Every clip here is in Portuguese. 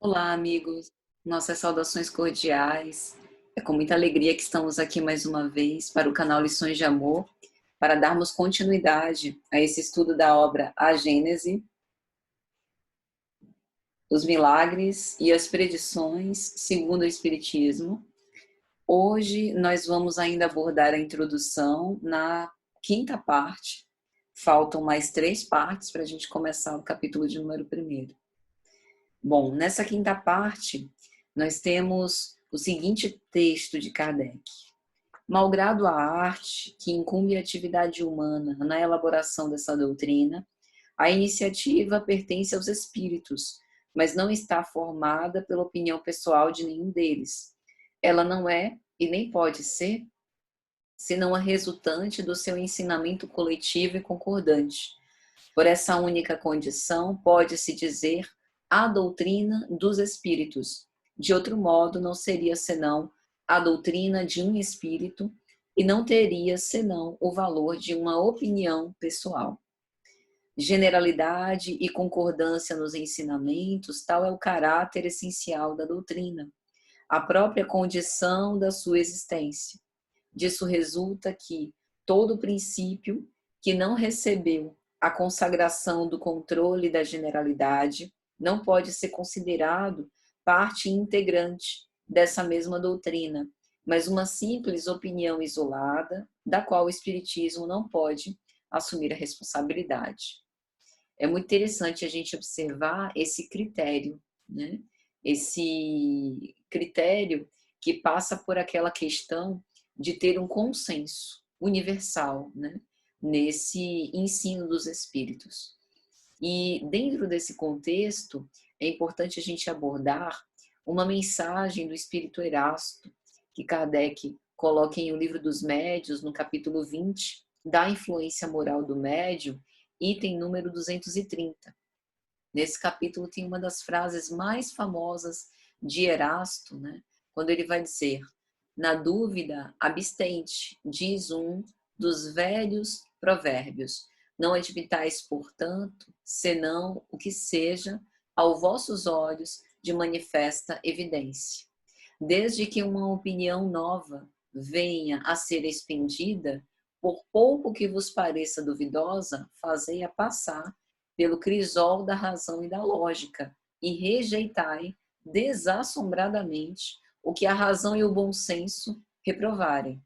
Olá, amigos. Nossas saudações cordiais. É com muita alegria que estamos aqui mais uma vez para o canal Lições de Amor, para darmos continuidade a esse estudo da obra A Gênese, os milagres e as predições segundo o Espiritismo. Hoje nós vamos ainda abordar a introdução na quinta parte. Faltam mais 3 partes para a gente começar o capítulo de número 1. Bom, nessa quinta parte, nós temos o seguinte texto de Kardec. Malgrado a arte que incumbe a atividade humana na elaboração dessa doutrina, a iniciativa pertence aos espíritos, mas não está formada pela opinião pessoal de nenhum deles. Ela não é, e nem pode ser, senão a resultante do seu ensinamento coletivo e concordante. Por essa única condição, pode-se dizer a doutrina dos espíritos. De outro modo, não seria senão a doutrina de um espírito e não teria senão o valor de uma opinião pessoal. Generalidade e concordância nos ensinamentos, tal é o caráter essencial da doutrina, a própria condição da sua existência. Disso resulta que todo princípio que não recebeu a consagração do controle da generalidade não pode ser considerado parte integrante dessa mesma doutrina, mas uma simples opinião isolada, da qual o Espiritismo não pode assumir a responsabilidade. É muito interessante a gente observar esse critério, né? Esse critério que passa por aquela questão de ter um consenso universal, né? Nesse ensino dos espíritos. E dentro desse contexto, é importante a gente abordar uma mensagem do espírito Erasto, que Kardec coloca em O Livro dos Médiuns, no capítulo 20, da influência moral do médium, item número 230. Nesse capítulo tem uma das frases mais famosas de Erasto, né? Quando ele vai dizer: na dúvida, abstente, diz um dos velhos provérbios. Não admitais, portanto, senão o que seja, aos vossos olhos, de manifesta evidência. Desde que uma opinião nova venha a ser expendida, por pouco que vos pareça duvidosa, fazei-a passar pelo crisol da razão e da lógica, e rejeitai desassombradamente o que a razão e o bom senso reprovarem.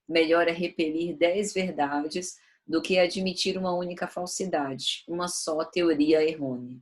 Melhor é repelir 10 verdades do que admitir uma única falsidade, uma só teoria errônea.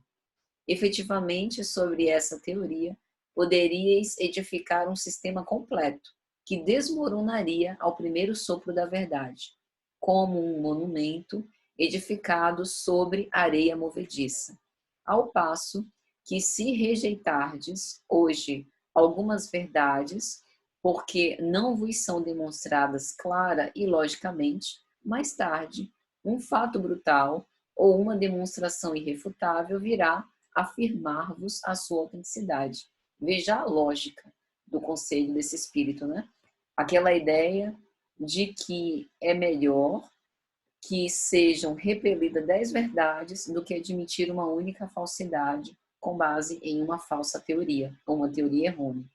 Efetivamente, sobre essa teoria, poderíeis edificar um sistema completo, que desmoronaria ao primeiro sopro da verdade, como um monumento edificado sobre areia movediça. Ao passo que, se rejeitardes hoje algumas verdades, porque não vos são demonstradas clara e logicamente, mais tarde, um fato brutal ou uma demonstração irrefutável virá afirmar-vos a sua autenticidade. Veja a lógica do conselho desse espírito, né? Aquela ideia de que é melhor que sejam repelidas 10 verdades do que admitir uma única falsidade com base em uma falsa teoria, ou uma teoria errônea.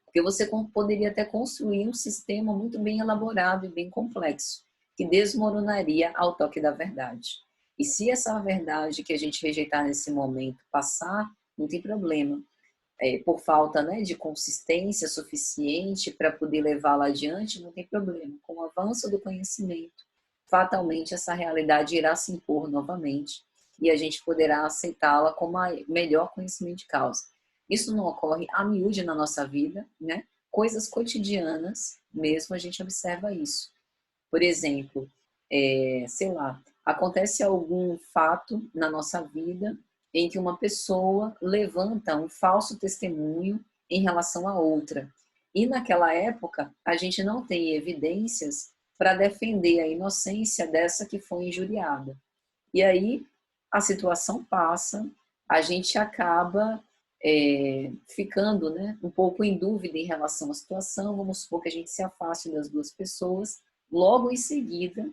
Porque você poderia até construir um sistema muito bem elaborado e bem complexo, que desmoronaria ao toque da verdade. E se essa verdade que a gente rejeitar nesse momento passar, não tem problema. Por falta, né, de consistência suficiente para poder levá-la adiante, não tem problema. Com o avanço do conhecimento, fatalmente essa realidade irá se impor novamente e a gente poderá aceitá-la como a melhor conhecimento de causa. Isso não ocorre a miúde na nossa vida, né? Coisas cotidianas mesmo a gente observa isso. Por exemplo, sei lá, acontece algum fato na nossa vida em que uma pessoa levanta um falso testemunho em relação a outra. E naquela época, a gente não tem evidências para defender a inocência dessa que foi injuriada. E aí a situação passa, a gente acaba ficando, né, um pouco em dúvida em relação à situação. Vamos supor que a gente se afaste das duas pessoas, logo em seguida,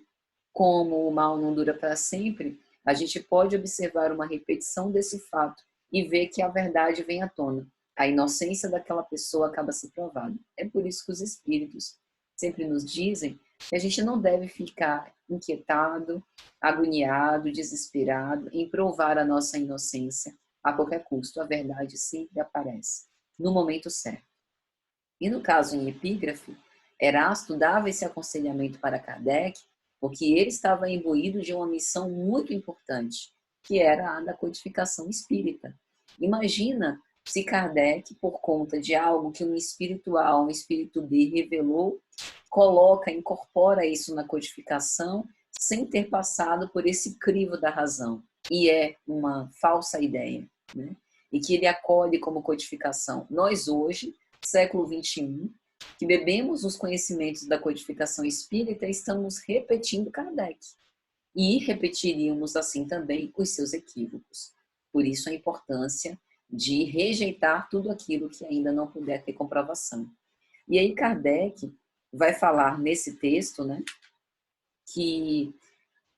como o mal não dura para sempre, a gente pode observar uma repetição desse fato e ver que a verdade vem à tona. A inocência daquela pessoa acaba se provando. É por isso que os espíritos sempre nos dizem que a gente não deve ficar inquietado, agoniado, desesperado em provar a nossa inocência a qualquer custo. A verdade sempre aparece no momento certo. E no caso em epígrafe, Erasto dava esse aconselhamento para Kardec porque ele estava imbuído de uma missão muito importante, que era a da codificação espírita. Imagina se Kardec, por conta de algo que um espírito A, um espírito B revelou, coloca, incorpora isso na codificação, sem ter passado por esse crivo da razão. E é uma falsa ideia, né? E que ele acolhe como codificação. Nós hoje, século XXI, que bebemos os conhecimentos da codificação espírita, estamos repetindo Kardec. E repetiríamos assim também os seus equívocos. Por isso a importância de rejeitar tudo aquilo que ainda não puder ter comprovação. E aí Kardec vai falar nesse texto, né, que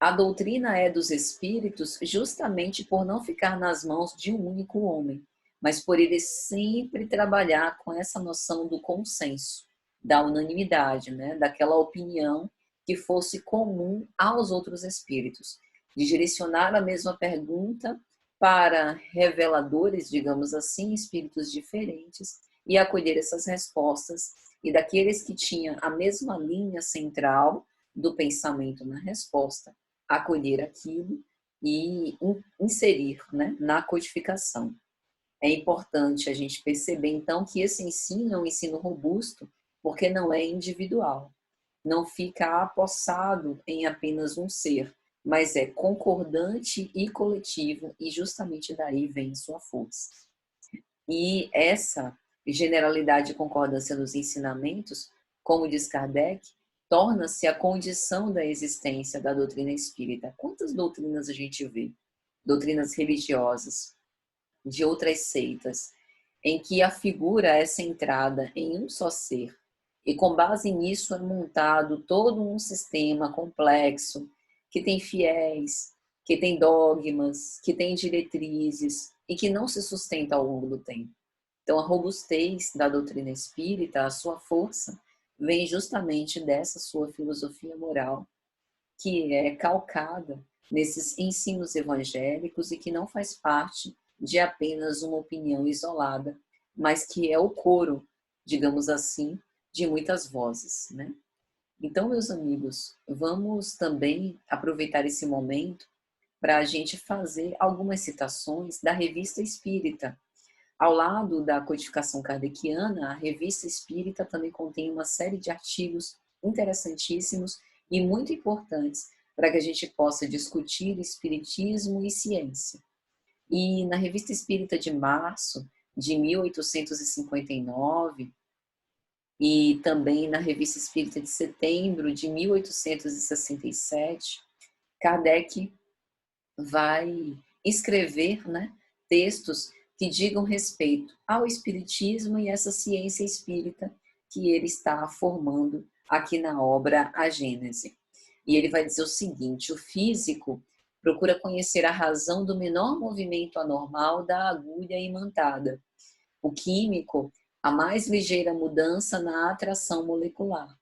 a doutrina é dos espíritos justamente por não ficar nas mãos de um único homem, mas por ele sempre trabalhar com essa noção do consenso, da unanimidade, né, daquela opinião que fosse comum aos outros espíritos, de direcionar a mesma pergunta para reveladores, digamos assim, espíritos diferentes, e acolher essas respostas, e daqueles que tinham a mesma linha central do pensamento na resposta, acolher aquilo e inserir, né, na codificação. É importante a gente perceber, então, que esse ensino é um ensino robusto, porque não é individual. Não fica apossado em apenas um ser, mas é concordante e coletivo, e justamente daí vem sua força. E essa generalidade e concordância nos ensinamentos, como diz Kardec, torna-se a condição da existência da doutrina espírita. Quantas doutrinas a gente vê? Doutrinas religiosas, de outras seitas, em que a figura é centrada em um só ser, e com base nisso é montado todo um sistema complexo, que tem fiéis, que tem dogmas, que tem diretrizes, e que não se sustenta ao longo do tempo. Então, a robustez da doutrina espírita, a sua força, vem justamente dessa sua filosofia moral, que é calcada nesses ensinos evangélicos e que não faz parte de apenas uma opinião isolada, mas que é o coro, digamos assim, de muitas vozes, né? Então, meus amigos, vamos também aproveitar esse momento para a gente fazer algumas citações da Revista Espírita. Ao lado da codificação kardeciana, a Revista Espírita também contém uma série de artigos interessantíssimos e muito importantes para que a gente possa discutir espiritismo e ciência. E na Revista Espírita de março de 1859 e também na Revista Espírita de setembro de 1867, Kardec vai escrever, né, textos que digam respeito ao espiritismo e essa ciência espírita que ele está formando aqui na obra A Gênese. E ele vai dizer o seguinte: o físico procura conhecer a razão do menor movimento anormal da agulha imantada. O químico, a mais ligeira mudança na atração molecular.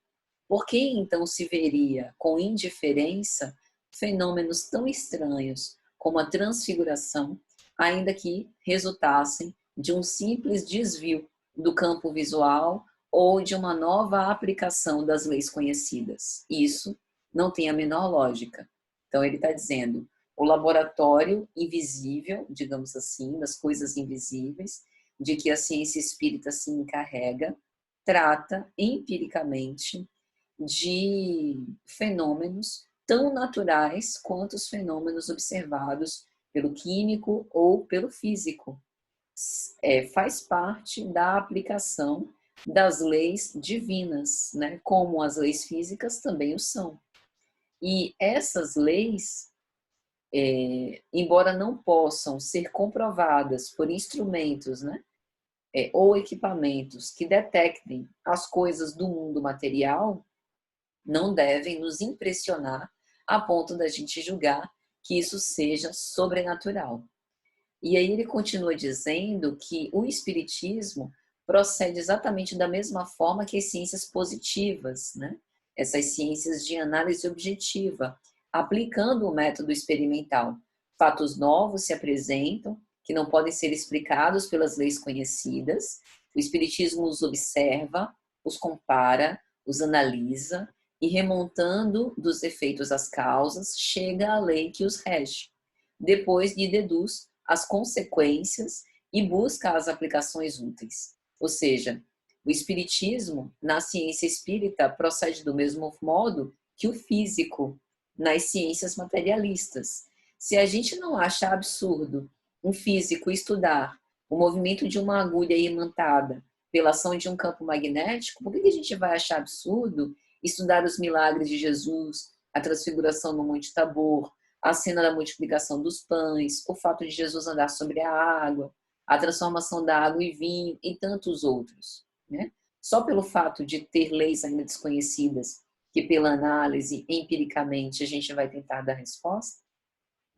Por que então se veria com indiferença fenômenos tão estranhos como a transfiguração, ainda que resultassem de um simples desvio do campo visual ou de uma nova aplicação das leis conhecidas? Isso não tem a menor lógica. Então ele está dizendo, o laboratório invisível, digamos assim, das coisas invisíveis, de que a ciência espírita se encarrega, trata empiricamente de fenômenos tão naturais quanto os fenômenos observados pelo químico ou pelo físico. Faz parte da aplicação das leis divinas, né? Como as leis físicas também o são. E essas leis, embora não possam ser comprovadas por instrumentos, né? Ou equipamentos que detectem as coisas do mundo material, não devem nos impressionar a ponto da gente julgar que isso seja sobrenatural. E aí ele continua dizendo que o espiritismo procede exatamente da mesma forma que as ciências positivas, né? Essas ciências de análise objetiva, aplicando o método experimental. Fatos novos se apresentam, que não podem ser explicados pelas leis conhecidas. O espiritismo os observa, os compara, os analisa e, remontando dos efeitos às causas, chega à lei que os rege. Depois lhe deduz as consequências e busca as aplicações úteis. Ou seja, o espiritismo, na ciência espírita, procede do mesmo modo que o físico nas ciências materialistas. Se a gente não acha absurdo um físico estudar o movimento de uma agulha imantada pela ação de um campo magnético, por que a gente vai achar absurdo estudar os milagres de Jesus, a transfiguração no Monte Tabor, a cena da multiplicação dos pães, o fato de Jesus andar sobre a água, a transformação da água em vinho e tantos outros, né? Só pelo fato de ter leis ainda desconhecidas, que pela análise, empiricamente, a gente vai tentar dar resposta.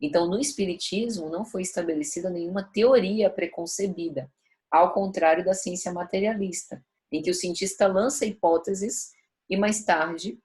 Então, no Espiritismo, não foi estabelecida nenhuma teoria preconcebida, ao contrário da ciência materialista, em que o cientista lança hipóteses e mais tarde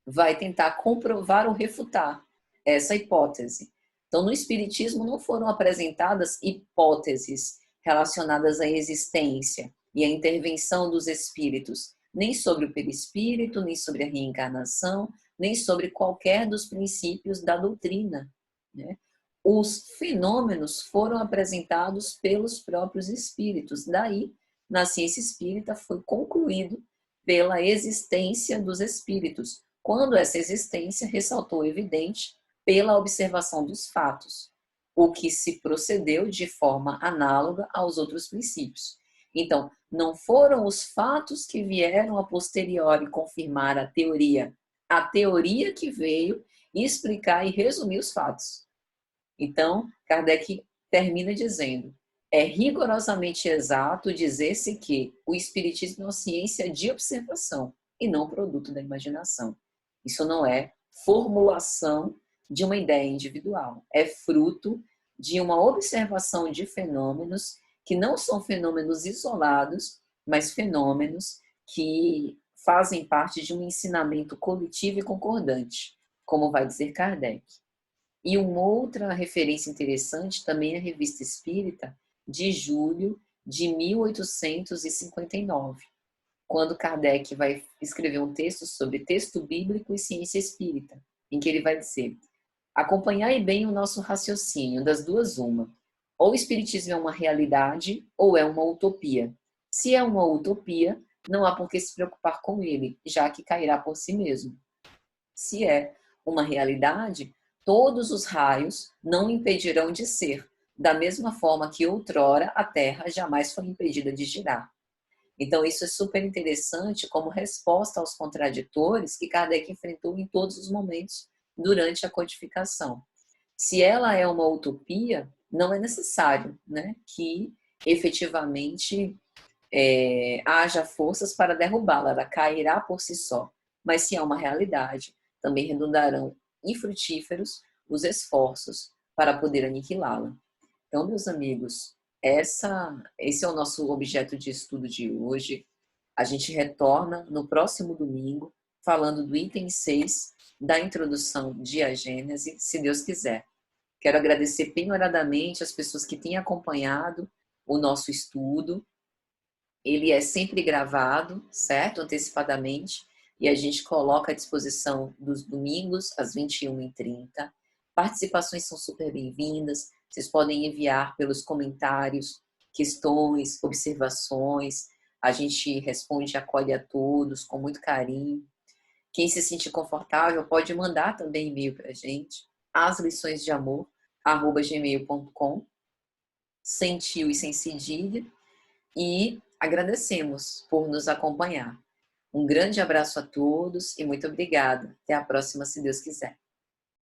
vai tentar comprovar ou refutar essa hipótese. Então, no Espiritismo não foram apresentadas hipóteses relacionadas à existência e à intervenção dos espíritos, nem sobre o perispírito, nem sobre a reencarnação, nem sobre qualquer dos princípios da doutrina, né? Os fenômenos foram apresentados pelos próprios espíritos. Daí, na ciência espírita, foi concluído pela existência dos espíritos, quando essa existência ressaltou evidente pela observação dos fatos, o que se procedeu de forma análoga aos outros princípios. Então, não foram os fatos que vieram a posteriori confirmar a teoria que veio explicar e resumir os fatos. Então, Kardec termina dizendo: é rigorosamente exato dizer-se que o espiritismo é uma ciência de observação e não produto da imaginação. Isso não é formulação de uma ideia individual, é fruto de uma observação de fenômenos que não são fenômenos isolados, mas fenômenos que fazem parte de um ensinamento coletivo e concordante, como vai dizer Kardec. E uma outra referência interessante também é a Revista Espírita, de julho de 1859, quando Kardec vai escrever um texto sobre texto bíblico e ciência espírita, em que ele vai dizer: acompanhai bem o nosso raciocínio, das duas uma. Ou o espiritismo é uma realidade ou é uma utopia. Se é uma utopia, não há por que se preocupar com ele, já que cairá por si mesmo. Se é uma realidade, todos os raios não impedirão de ser, da mesma forma que outrora a Terra jamais foi impedida de girar. Então, isso é super interessante como resposta aos contraditores que Kardec enfrentou em todos os momentos durante a codificação. Se ela é uma utopia, não é necessário, né, que efetivamente haja forças para derrubá-la, ela cairá por si só. Mas se é uma realidade, também redundarão infrutíferos os esforços para poder aniquilá-la. Então, meus amigos, esse é o nosso objeto de estudo de hoje. A gente retorna no próximo domingo, falando do item 6 da introdução de A Gênese, se Deus quiser. Quero agradecer penhoradamente as pessoas que têm acompanhado o nosso estudo. Ele é sempre gravado, certo? Antecipadamente. E a gente coloca à disposição dos domingos, às 21h30. Participações são super bem-vindas. Vocês podem enviar pelos comentários questões, observações. A gente responde e acolhe a todos com muito carinho. Quem se sentir confortável pode mandar também e-mail para a gente. asliçõesdeamor@gmail.com, sem tio e sem cedilha. E agradecemos por nos acompanhar. Um grande abraço a todos e muito obrigada. Até a próxima, se Deus quiser.